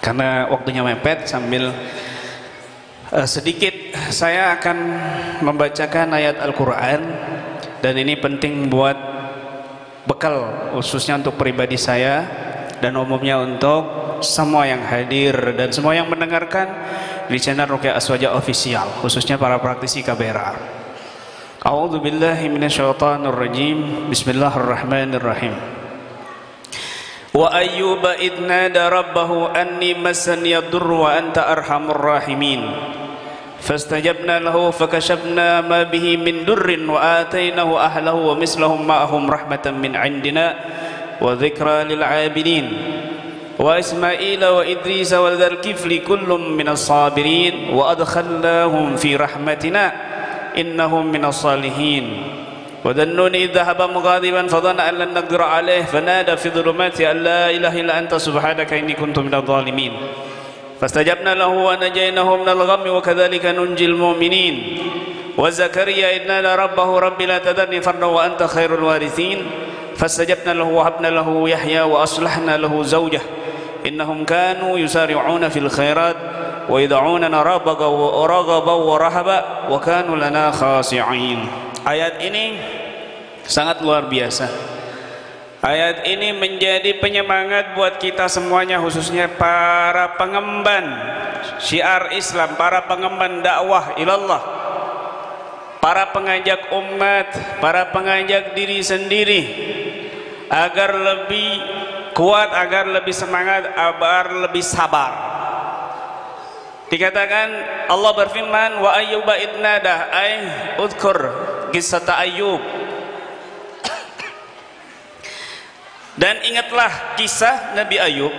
Karena waktunya mepet, sambil sedikit saya akan membacakan ayat Al-Quran, dan ini penting buat bekal khususnya untuk pribadi saya dan umumnya untuk semua yang hadir dan semua yang mendengarkan di channel Ruqyah Aswaja Official, khususnya para praktisi KBRA. A'udzu billahi minasyaitonir rajim. Bismillahirrahmanirrahim. Wa ayyuba idh nada rabbahu anni massani yadurru wa anta arhamur rahimin. Fastajabna lahu fakashafna ma bihi min durrin wa atainahu ahlahu wa mislahum ma'ahum rahmatan min 'indina wa dzikra lil 'abidin. Wa Ismaila wa Idrisa wa dzal kifli kullum minas sabirin wa adkhalnahum fi rahmatina innahum minas salihin. وذا النون إذ ذهب مغاضبا فظن أن لن نقدر عليه فنادى في الظلمات أن لا إله إلا أنت سبحانك إني كنت من الظالمين فاستجبنا له ونجيناه من الغم وكذلك ننجي المؤمنين وزكريا إذ نادى ربه رب لا تذرني فردا وأنت خير الوارثين فاستجبنا له وهبنا له يحيى وأصلحنا له زوجه إنهم كانوا يسارعون في الخيرات ويدعوننا رغبا ورهبا وكانوا لنا خاشعين. Ayat ini sangat luar biasa. Ayat ini menjadi penyemangat buat kita semuanya, khususnya para pengemban syiar Islam, para pengemban dakwah ilallah, para pengajak umat, para pengajak diri sendiri, agar lebih kuat, agar lebih semangat, agar lebih sabar. Dikatakan Allah berfirman, wa ayyuba idnada, ay udhkur kisah Ayyub, dan ingatlah kisah Nabi Ayyub.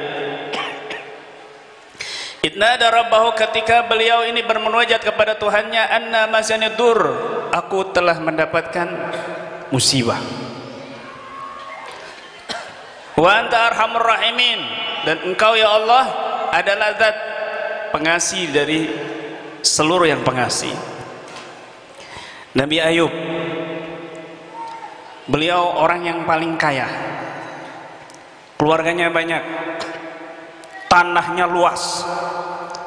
Idnada rabbahu, ketika beliau ini bermunajat kepada Tuhannya, anna masanidur, aku telah mendapatkan musibah. Wa anta arhamur rahimin, dan engkau ya Allah adalah zat pengasih dari seluruh yang pengasih. Nabi Ayub, beliau orang yang paling kaya, keluarganya banyak, tanahnya luas,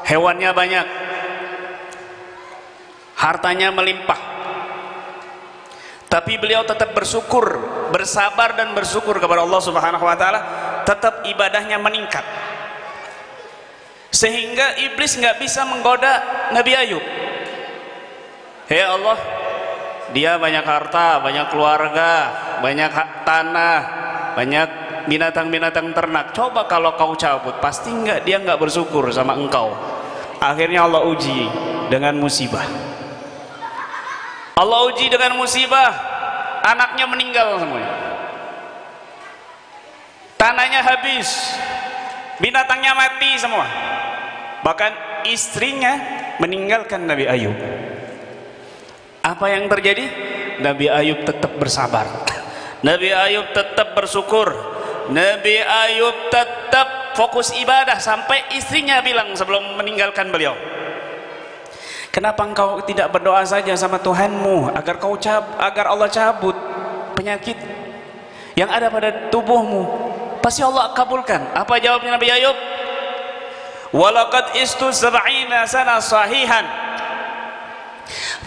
hewannya banyak, hartanya melimpah, tapi beliau tetap bersyukur, bersabar dan bersyukur kepada Allah Subhanahu wa Ta'ala. Tetap ibadahnya meningkat sehingga iblis nggak bisa menggoda Nabi Ayub. Ya Allah, dia banyak harta, banyak keluarga, banyak tanah, banyak binatang-binatang ternak. Coba kalau kau cabut, pasti dia nggak bersyukur sama engkau. Akhirnya Allah uji dengan musibah. Allah uji dengan musibah, anaknya meninggal semuanya, tanahnya habis, binatangnya mati semua, bahkan istrinya meninggalkan Nabi Ayub. Apa yang terjadi? Nabi Ayub tetap bersabar, Nabi Ayub tetap bersyukur, Nabi Ayub tetap fokus ibadah, sampai istrinya bilang sebelum meninggalkan beliau, kenapa engkau tidak berdoa saja sama Tuhanmu agar Allah cabut penyakit yang ada pada tubuhmu, pasti Allah kabulkan. Apa jawabnya Nabi Ayub? Walaqad istu 70 sana sahihan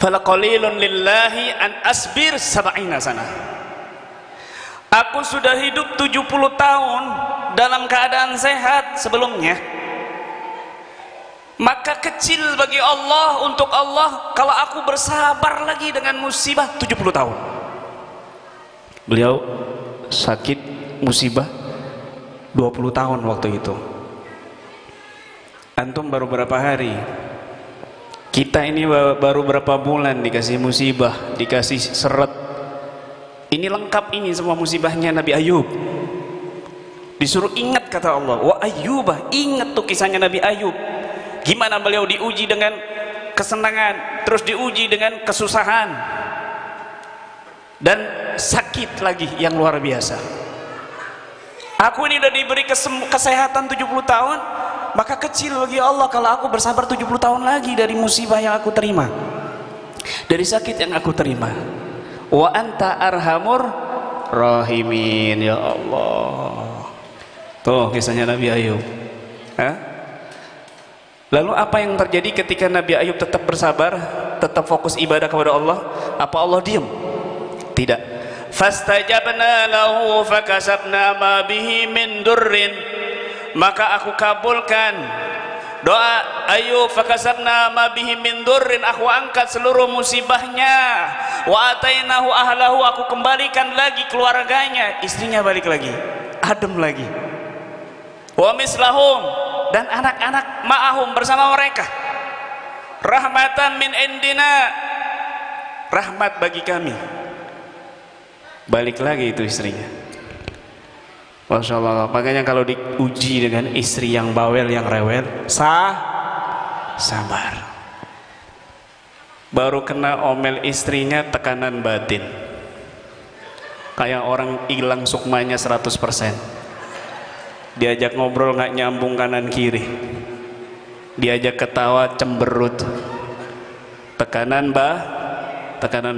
falaqalilun lillahi an asbir 70 sana. Aku sudah hidup 70 tahun dalam keadaan sehat sebelumnya, maka kecil bagi Allah, untuk Allah, kalau aku bersabar lagi dengan musibah 70 tahun. Beliau sakit musibah 20 tahun waktu itu. Antum baru berapa hari, kita ini baru berapa bulan dikasih musibah, dikasih seret. Ini lengkap, ini semua musibahnya Nabi Ayub. Disuruh ingat, kata Allah, wa ayyubah, ingat tuh kisahnya Nabi Ayub, gimana beliau diuji dengan kesenangan, terus diuji dengan kesusahan dan sakit lagi yang luar biasa. Aku ini udah diberi kesehatan 70 tahun, maka kecil bagi Allah kalau aku bersabar 70 tahun lagi dari musibah yang aku terima, dari sakit yang aku terima. Wa anta arhamur rahimin, ya Allah. Tuh kisahnya Nabi Ayub. Lalu apa yang terjadi ketika Nabi Ayub tetap bersabar, tetap fokus ibadah kepada Allah? Apa Allah diam? Tidak. Fastajabna lahu fakasabna ma bihi min durrin, maka aku kabulkan doa Ayub. Fakasabna ma bihi min durrin, aku angkat seluruh musibahnya. Wa atainahu ahlahu, aku kembalikan lagi keluarganya, istrinya balik lagi, adem lagi. Wa mislahum, dan anak-anak ma'ahum, bersama mereka. Rahmatan min indina, rahmat bagi kami. Balik lagi itu istrinya. Masya Allah. Makanya kalau diuji dengan istri yang bawel, yang rewel, sabar. Baru kena omel istrinya, tekanan batin, kayak orang hilang sukmanya 100%. Diajak ngobrol nggak nyambung kanan kiri, diajak ketawa cemberut, tekanan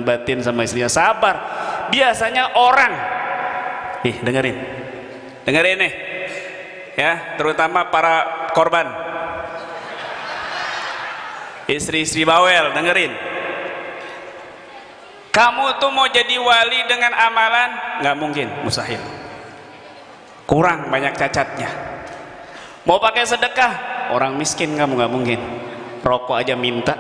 batin sama istrinya. Sabar. Biasanya orang, dengerin nih ya, terutama para korban, istri-istri bawel, dengerin. Kamu tuh mau jadi wali dengan amalan? Nggak mungkin, mustahil. Kurang, banyak cacatnya. Mau pakai sedekah? Orang miskin kamu, nggak mungkin. Rokok aja minta,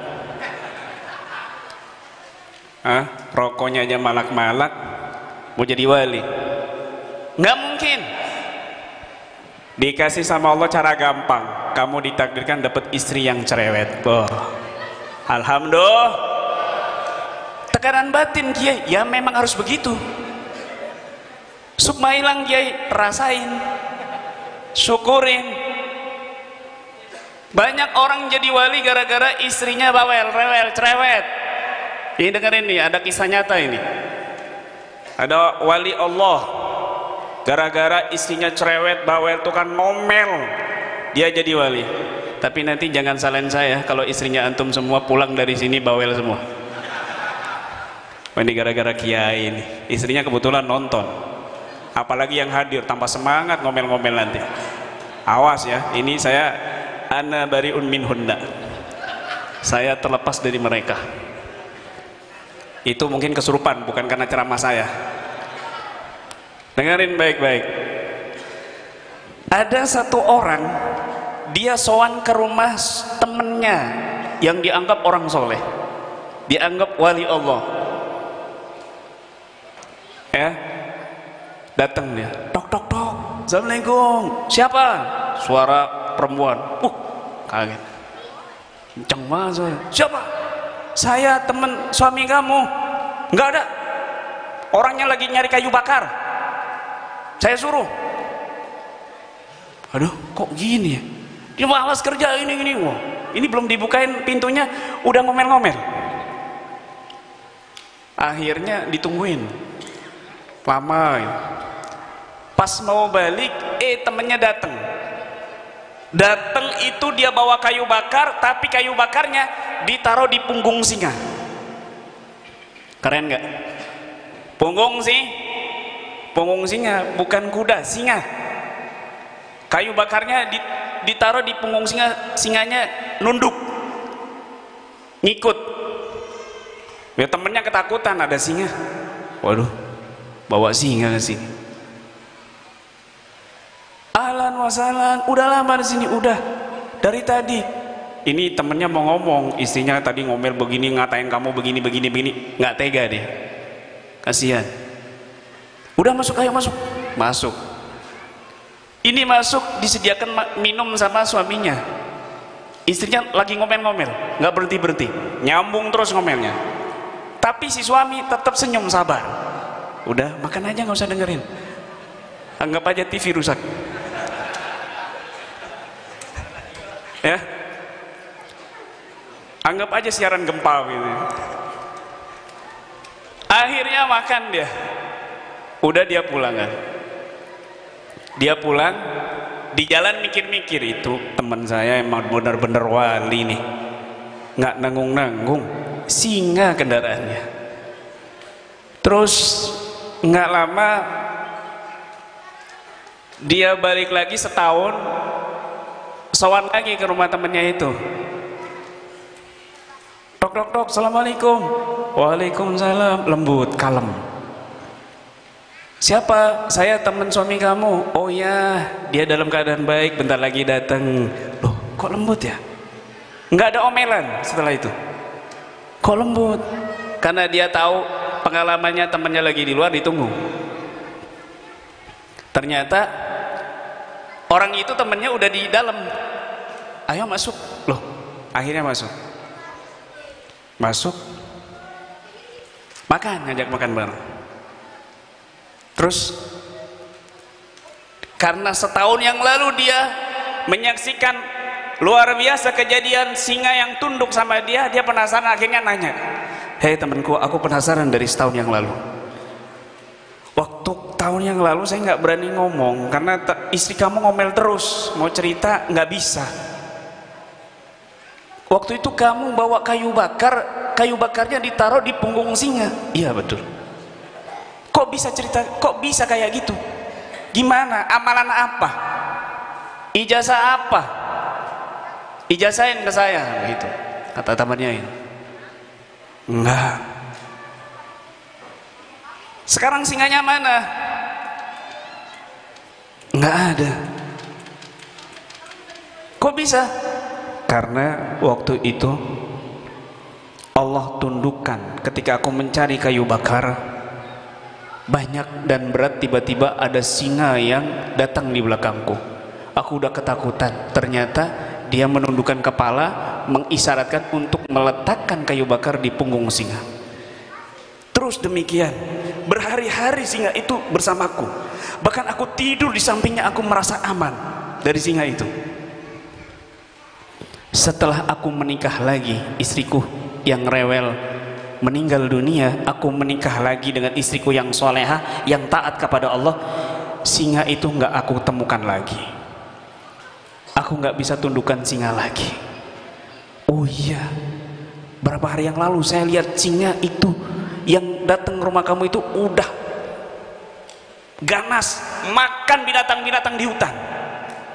rokoknya aja malak-malak, mau jadi wali? Nggak mungkin. Dikasih sama Allah cara gampang, kamu ditakdirkan dapat istri yang cerewet. Alhamdulillah. Tekanan batin Kiai, ya memang harus begitu. Sukma hilang Kiai, rasain, syukurin. Banyak orang jadi wali gara-gara istrinya bawel, rewel, cerewet. Ini dengerin nih, ada kisah nyata ini. Ada wali Allah, gara-gara istrinya cerewet, bawel, tukang ngomel, dia jadi wali. Tapi nanti jangan salahin saya kalau istrinya antum semua pulang dari sini bawel semua. Ini gara-gara Kiai ini. Istrinya kebetulan nonton, apalagi yang hadir, tambah semangat ngomel-ngomel nanti. Awas ya, ini saya ana bariun minhunna, saya terlepas dari mereka. Itu mungkin kesurupan, bukan karena ceramah saya. Dengerin baik-baik. Ada satu orang, dia sowan ke rumah temennya yang dianggap orang soleh, dianggap wali Allah, ya. Datang dia, tok tok tok, assalamualaikum. Siapa? Suara perempuan. Kaget, kenceng banget suara. Siapa? Saya teman suami kamu. Nggak ada, orangnya lagi nyari kayu bakar, saya suruh. Aduh, kok gini ya, dia malas kerja ini. Wah, ini belum dibukain pintunya udah ngomel-ngomel. Akhirnya ditungguin lama ya. Pas mau balik, temennya datang itu dia bawa kayu bakar, tapi kayu bakarnya ditaruh di punggung singa. Keren nggak? Punggung singa, bukan kuda, singa. Kayu bakarnya ditaruh di punggung singa, singanya nunduk, ngikut. Ya temennya ketakutan, ada singa. Waduh, bawa singa ke sini. Ahlan wasalan, udah lama di sini, udah dari tadi. Ini temennya mau ngomong, istrinya tadi ngomel begini, ngatain kamu begini, nggak tega dia, kasihan. Udah masuk, ayo masuk. Ini masuk, disediakan minum sama suaminya. Istrinya lagi ngomel-ngomel, nggak berhenti, nyambung terus ngomelnya. Tapi si suami tetap senyum, sabar. Udah makan aja, nggak usah dengerin. Anggap aja TV rusak. Ya, anggap aja siaran gempa gitu. Akhirnya makan dia. Udah dia pulang kan. Dia pulang, di jalan mikir-mikir, itu teman saya emang benar-benar wali nih, nggak nanggung-nanggung, singa kendaraannya. Terus nggak lama dia balik lagi setahun, sowan lagi ke rumah temennya itu. Dok, dok, dok, assalamualaikum. Waalaikumsalam. Lembut, kalem. Siapa? Saya teman suami kamu. Oh ya, dia dalam keadaan baik, bentar lagi datang. Loh, kok lembut ya? Nggak ada omelan setelah itu. Kok lembut? Karena dia tahu pengalamannya temannya lagi di luar, ditunggu. Ternyata orang itu temannya udah di dalam. Ayo masuk. Loh, akhirnya masuk. Masuk. Makan, ngajak makan bareng. Terus karena setahun yang lalu dia menyaksikan luar biasa kejadian singa yang tunduk sama dia, dia penasaran, akhirnya nanya, hei temanku, aku penasaran dari setahun yang lalu. Waktu tahun yang lalu saya nggak berani ngomong karena istri kamu ngomel terus, mau cerita nggak bisa. Waktu itu kamu bawa kayu bakar, kayu bakarnya ditaruh di punggung singa. Iya betul. Kok bisa cerita, kok bisa kayak gitu? Gimana? Amalan apa? Ijazah apa? Ijazahin ke saya, begitu kata temannya ini. Enggak. Sekarang singanya mana? Enggak ada. Kok bisa? Karena waktu itu Allah tundukkan ketika aku mencari kayu bakar banyak dan berat, tiba-tiba ada singa yang datang di belakangku. Aku udah ketakutan. Ternyata dia menundukkan kepala, mengisyaratkan untuk meletakkan kayu bakar di punggung singa. Terus demikian berhari-hari singa itu bersamaku. Bahkan aku tidur di sampingnya, aku merasa aman dari singa itu. Setelah aku menikah lagi, istriku yang rewel meninggal dunia, aku menikah lagi dengan istriku yang solehah, yang taat kepada Allah. Singa itu nggak aku temukan lagi. Aku nggak bisa tundukkan singa lagi. Oh iya, berapa hari yang lalu saya lihat singa itu yang datang ke rumah kamu itu udah ganas makan binatang-binatang di hutan.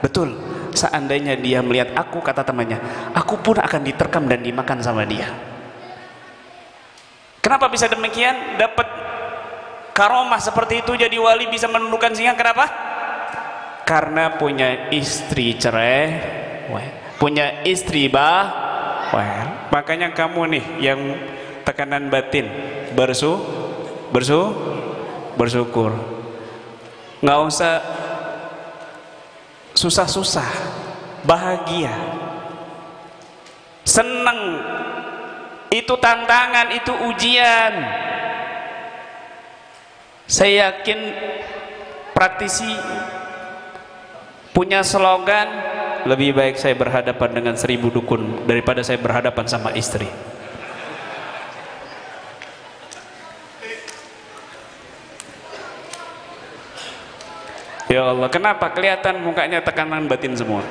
Betul, seandainya dia melihat aku, kata temannya, aku pun akan diterkam dan dimakan sama dia. Kenapa bisa demikian? Dapat karomah seperti itu, jadi wali, bisa menundukkan singa. Kenapa? Karena punya istri cerai, punya istri bawel. Makanya kamu nih yang tekanan batin, bersyukur. Nggak usah susah-susah, bahagia, senang. Itu tantangan, itu ujian. Saya yakin praktisi punya slogan, lebih baik saya berhadapan dengan 1000 dukun daripada saya berhadapan sama istri. Ya Allah, kenapa kelihatan mukanya tekanan batin semua?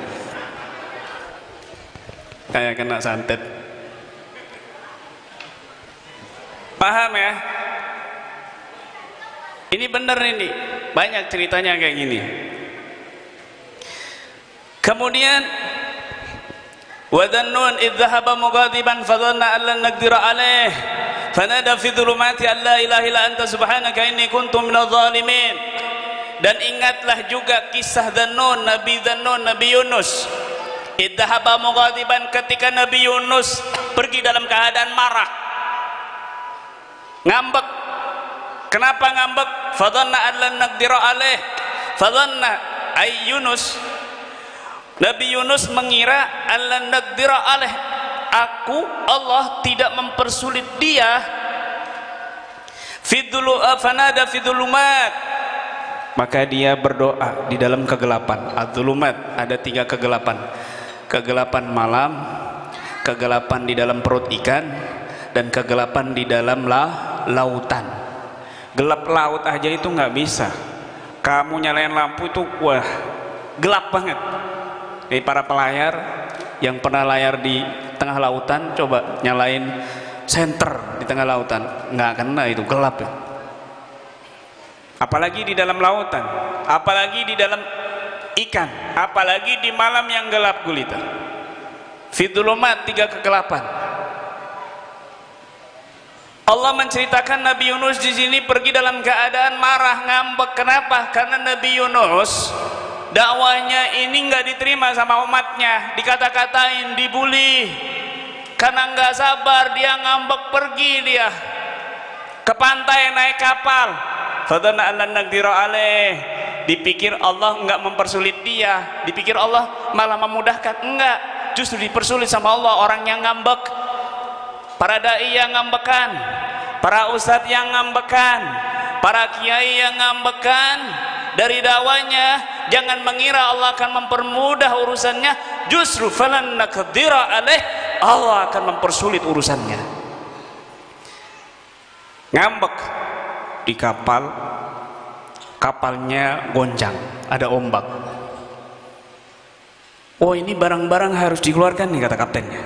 Kayak kena santet. Paham ya? Ini benar ini, banyak ceritanya kayak gini. Kemudian wa dhannun idh dhahaba mughadiban fa dhanna an lan naqdira alaih fanada fi dhulumati an la ilaha illa anta subhanaka inni kuntu minadh dhalimin. Dan ingatlah juga kisah Dhannun, Nabi Yunus. Idh dhahaba mughadiban, ketika Nabi Yunus pergi dalam keadaan marah, ngambek. Kenapa ngambek? Fadhanna an lan naqdira alaih. Fadhanna ay Yunus, Nabi Yunus mengira an lan naqdira alaih, aku Allah tidak mempersulit dia. Fanada fi dhulumat, maka dia berdoa di dalam kegelapan. Adz-dzulumat, ada 3 kegelapan. Kegelapan malam, kegelapan di dalam perut ikan, dan kegelapan di dalam lautan. Gelap laut aja itu nggak bisa. Kamu nyalain lampu itu, wah, gelap banget. Jadi para pelayar yang pernah layar di tengah lautan, coba nyalain senter di tengah lautan, nggak kena, itu gelap ya. Apalagi di dalam lautan, apalagi di dalam menyedihkan, apalagi di malam yang gelap gulita. Fidulumat, 3 kegelapan. Allah menceritakan Nabi Yunus di sini pergi dalam keadaan marah, ngambek. Kenapa? Karena Nabi Yunus dakwahnya ini nggak diterima sama umatnya, dikata-katain, dibully. Karena nggak sabar dia ngambek, pergi dia ke pantai naik kapal. Fadana allan naqdira alaih. Dipikir Allah nggak mempersulit dia, dipikir Allah malah memudahkan. Enggak, justru dipersulit sama Allah. Orang yang ngambek, para dai yang ngambekan, para ustadz yang ngambekan, para kiai yang ngambekan dari dakwanya. Jangan mengira Allah akan mempermudah urusannya, justru falan naqdira alaih, Allah akan mempersulit urusannya. Ngambek di kapal, kapalnya goncang, ada ombak. Oh, ini barang-barang harus dikeluarkan nih, kata kaptennya.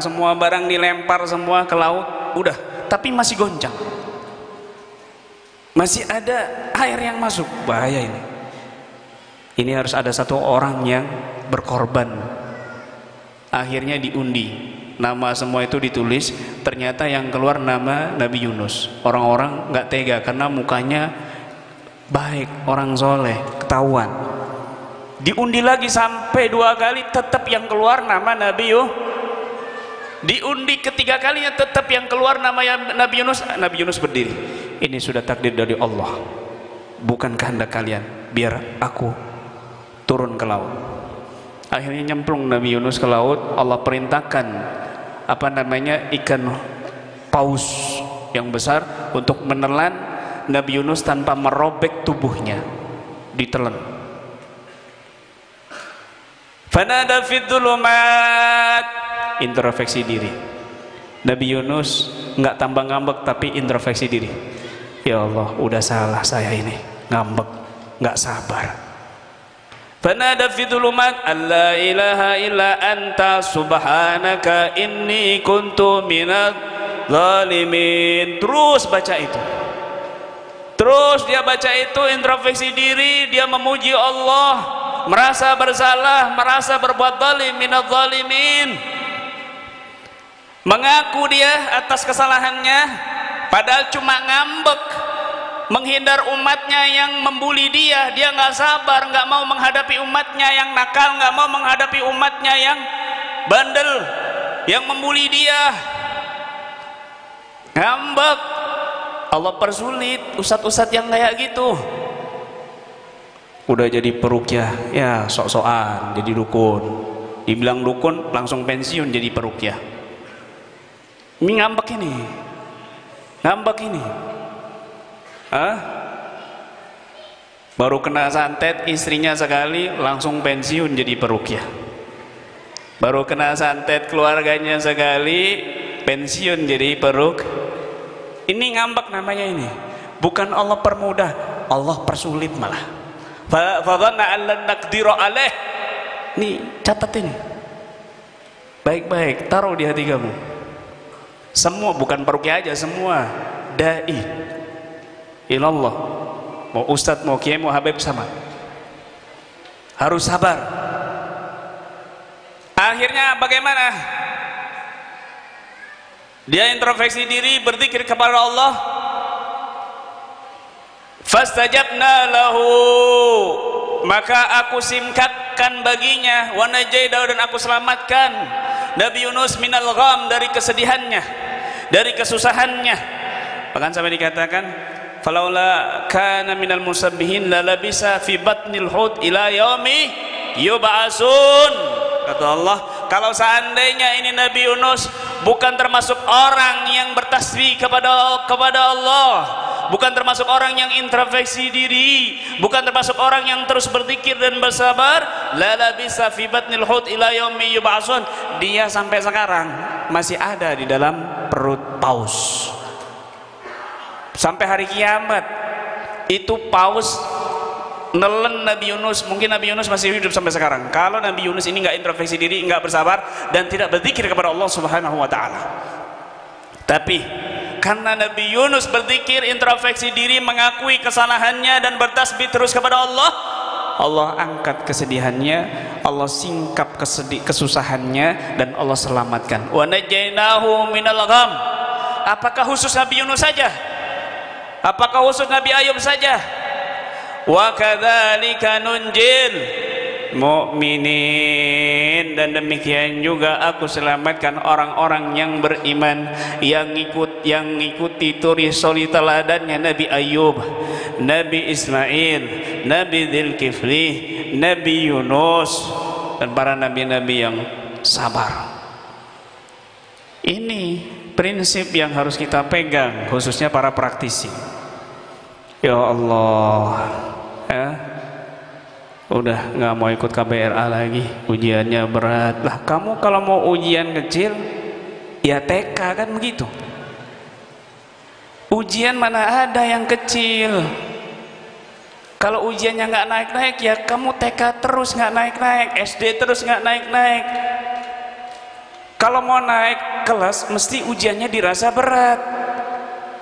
Semua barang dilempar semua ke laut, udah, tapi masih goncang, masih ada air yang masuk. Bahaya ini. Ini harus ada satu orang yang berkorban. Akhirnya diundi, nama semua itu ditulis. Ternyata yang keluar nama Nabi Yunus. Orang-orang nggak tega karena mukanya baik, orang soleh, ketahuan. Diundi lagi sampai 2 kali, tetap yang keluar nama Nabi Yunus. Diundi ketiga kalinya tetap yang keluar nama Nabi Yunus. Nabi Yunus berdiri. Ini sudah takdir dari Allah, bukan kehendak kalian, biar aku turun ke laut. Akhirnya nyemplung Nabi Yunus ke laut. Allah perintahkan ikan paus yang besar untuk menelan Nabi Yunus tanpa merobek tubuhnya, ditelan. Fanada fid dhulumat, introspeksi diri. Nabi Yunus nggak tambah ngambek tapi introspeksi diri. Ya Allah, udah salah saya ini, ngambek, nggak sabar. Fanada fi dhulumat alla ilaha illa anta subhanaka inni kuntu minadz zalimin. Terus baca itu. Terus dia baca itu, introspeksi diri, dia memuji Allah, merasa bersalah, merasa berbuat zalim, minadz zalimin. Mengaku dia atas kesalahannya, padahal cuma ngambek, menghindar umatnya yang membuli dia. Dia nggak sabar, nggak mau menghadapi umatnya yang nakal, nggak mau menghadapi umatnya yang bandel, yang membuli dia. Ngambek, Allah persulit ustadz-ustadz yang kayak gitu. Udah jadi peruqyah, ya sok-sokan jadi dukun. Dibilang dukun langsung pensiun jadi peruqyah. Ini ngambek ini, ngambek ini. Baru kena santet istrinya sekali langsung pensiun jadi peruqyah. Baru kena santet keluarganya sekali pensiun jadi peruk. Ini ngambek namanya ini. Bukan Allah permudah, Allah persulit malah. Fadhanna allan naqdira alaih. Nih catat ini baik-baik, taruh di hati kamu. Semua, bukan peruqyah aja, semua dai ilallah, mau ustadz, mau kiai, mau habib, sama harus sabar. Akhirnya bagaimana? Dia introspeksi diri, berzikir kepada Allah. Fastajabna lahu, maka aku singkatkan baginya, wa najaidahu, dan aku selamatkan Nabi Yunus minal gham, dari kesedihannya, dari kesusahannya. Bahkan sampai dikatakan falaula kana minal musabbihin la labisa fi batnil hut ila yaumi yub'atsun. Kata Allah, kalau seandainya ini Nabi Yunus bukan termasuk orang yang bertasbih kepada Allah, bukan termasuk orang yang introspeksi diri, bukan termasuk orang yang terus berzikir dan bersabar, la labisa fi batnil hut ila yaumi yub'atsun, dia sampai sekarang masih ada di dalam perut paus. Sampai hari kiamat itu paus nelen Nabi Yunus. Mungkin Nabi Yunus masih hidup sampai sekarang. Kalau Nabi Yunus ini nggak introspeksi diri, nggak bersabar, dan tidak berzikir kepada Allah Subhanahu wa Ta'ala. Tapi karena Nabi Yunus berzikir, introspeksi diri, mengakui kesalahannya dan bertasbih terus kepada Allah, Allah angkat kesedihannya, Allah singkap kesusahannya, dan Allah selamatkan. Wa najainahu minal gham. Apakah khusus Nabi Yunus saja? Apakah khusus Nabi Ayub saja? Wa kadzalika nunjil mu'minin, dan demikian juga aku selamatkan orang-orang yang beriman, yang ngikuti suri teladannya Nabi Ayub, Nabi Ismail, Nabi Dzulkifli, Nabi Yunus, dan para nabi-nabi yang sabar. Ini prinsip yang harus kita pegang, khususnya para praktisi. Ya Allah, ya, udah nggak mau ikut KBRA lagi, ujiannya berat. Lah kamu kalau mau ujian kecil ya TK kan begitu. Ujian mana ada yang kecil. Kalau ujiannya nggak naik-naik ya kamu TK terus nggak naik-naik, SD terus nggak naik-naik. Kalau mau naik kelas mesti ujiannya dirasa berat.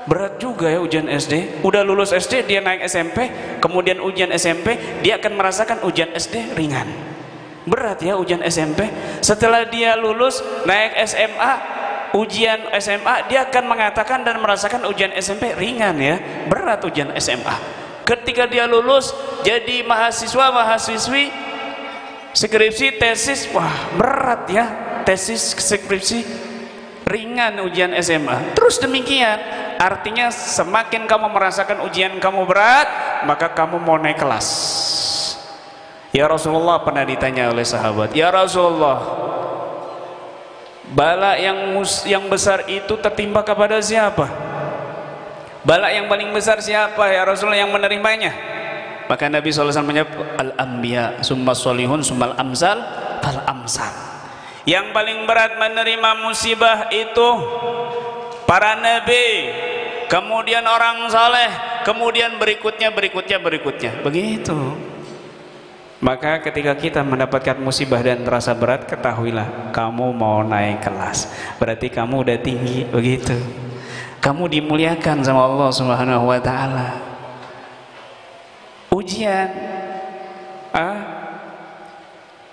Berat juga ya ujian SD. Udah lulus SD dia naik SMP, kemudian ujian SMP dia akan merasakan ujian SD ringan. Berat ya ujian SMP. Setelah dia lulus naik SMA, ujian SMA dia akan mengatakan dan merasakan ujian SMP ringan ya. Berat ujian SMA. Ketika dia lulus jadi mahasiswa mahasiswi, skripsi tesis, wah berat ya tesis skripsi, ringan ujian SMA. Terus demikian. Artinya semakin kamu merasakan ujian kamu berat, maka kamu mau naik kelas. Ya Rasulullah pernah ditanya oleh sahabat, ya Rasulullah, bala yang besar itu tertimpa kepada siapa? Bala yang paling besar siapa ya Rasulullah yang menerimanya? Maka Nabi SAW menjawab, al-anbiya summa sholihun summal amsal fal amsal. Yang paling berat menerima musibah itu para nabi, kemudian orang saleh, kemudian berikutnya begitu. Maka ketika kita mendapatkan musibah dan terasa berat, ketahuilah kamu mau naik kelas, berarti kamu udah tinggi, begitu. Kamu dimuliakan sama Allah Subhanahu wa taala. Ujian,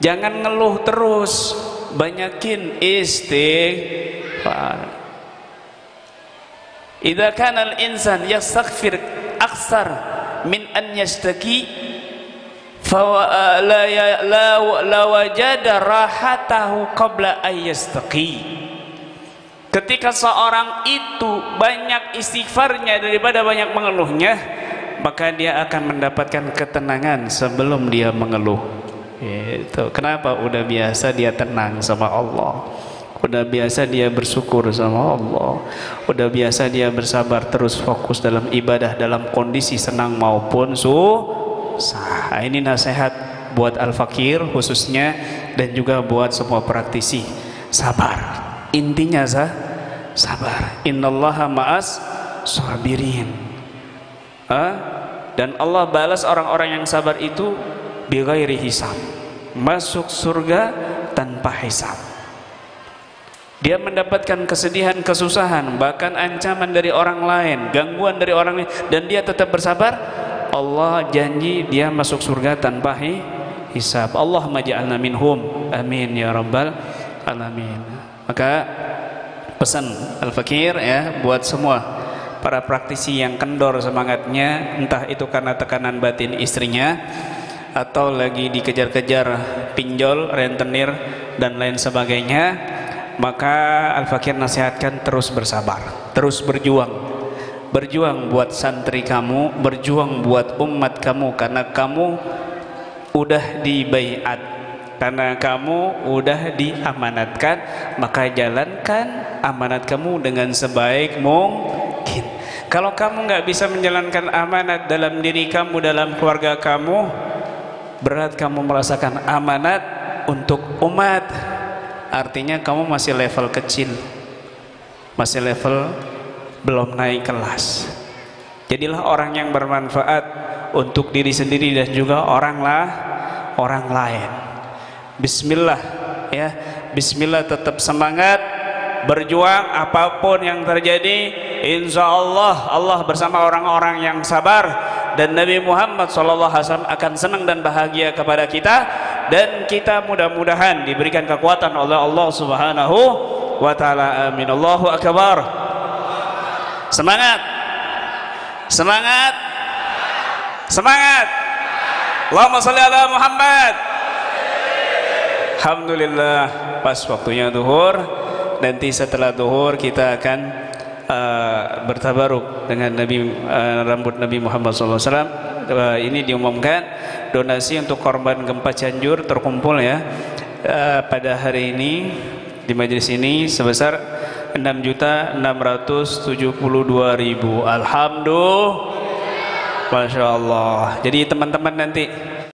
jangan ngeluh terus, banyakin istighfar. Idza kana al-insan yastaghfir aktsar min an yastaki fa la wajada rahatahu qabla ay yastaqi. Ketika seorang itu banyak istighfarnya daripada banyak mengeluhnya, maka dia akan mendapatkan ketenangan sebelum dia mengeluh. Itu kenapa? Udah biasa dia tenang sama Allah, udah biasa dia bersyukur sama Allah, udah biasa dia bersabar terus fokus dalam ibadah dalam kondisi senang maupun susah. Ini nasihat buat al-fakir khususnya dan juga buat semua praktisi. Sabar, intinya sabar. Innallaha ma'as sabirin. Dan Allah balas orang-orang yang sabar itu bighairi hisab, masuk surga tanpa hisab. Dia mendapatkan kesedihan, kesusahan, bahkan ancaman dari orang lain, gangguan dari orang lain, dan dia tetap bersabar. Allah janji dia masuk surga tanpa hisab. Allahumma ja'alna minhum, amin ya rabbal alamin. Maka pesan al-fakir ya buat semua para praktisi yang kendor semangatnya, entah itu karena tekanan batin istrinya atau lagi dikejar-kejar pinjol, rentenir dan lain sebagainya, maka al-fakir nasihatkan terus bersabar, terus berjuang buat santri kamu, berjuang buat umat kamu, karena kamu udah dibaiat, karena kamu udah diamanatkan, maka jalankan amanat kamu dengan sebaik mungkin. Kalau kamu nggak bisa menjalankan amanat dalam diri kamu, dalam keluarga kamu, berat kamu merasakan amanat untuk umat. Artinya kamu masih level kecil, masih level belum naik kelas. Jadilah orang yang bermanfaat untuk diri sendiri dan juga orang lain. Bismillah ya, bismillah, tetap semangat berjuang apapun yang terjadi. Insya Allah Allah bersama orang-orang yang sabar, dan Nabi Muhammad SAW akan senang dan bahagia kepada kita, dan kita mudah-mudahan diberikan kekuatan oleh Allah Subhanahu wa taala. Amin. Allahu akbar. Semangat. Semangat. Semangat. Allahumma shalli ala Muhammad. Alhamdulillah, pas waktunya zuhur. Nanti setelah zuhur kita akan bertabaruk dengan rambut Nabi Muhammad SAW. Ini diumumkan donasi untuk korban gempa Cianjur terkumpul ya pada hari ini di majelis ini sebesar 6.672.000. Alhamdulillah, masya Allah. Jadi teman-teman nanti